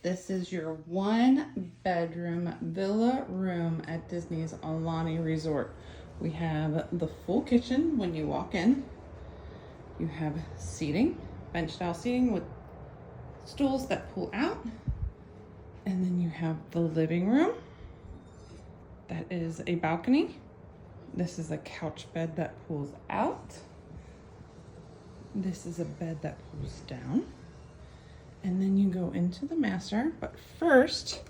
This is your 1-bedroom villa room at Disney's Aulani Resort. We have the full kitchen when you walk in. You have seating, bench style seating with stools that pull out. And then you have the living room. That is a balcony. This is a couch bed that pulls out. This is a bed that pulls down. And then you go into the master, but first,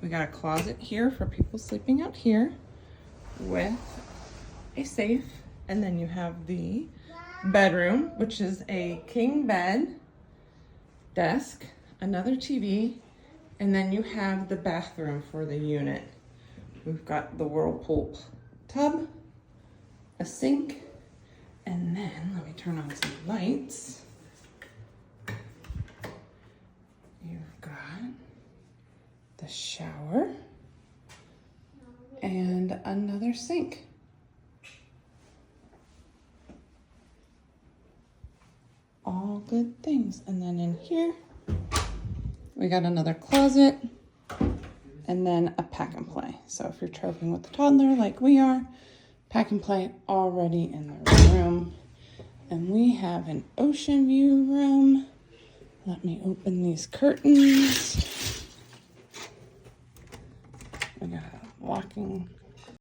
we got a closet here for people sleeping out here with a safe. And then you have the bedroom, which is a king bed, desk, another TV, and then you have the bathroom for the unit. We've got the whirlpool tub, a sink, and then let me turn on some lights. You've got the shower and another sink. All good things. And then in here, we got another closet and then a pack and play. So if you're traveling with a toddler like we are, pack and play already in the room. And we have an ocean view room. Let me open these curtains. We got a walking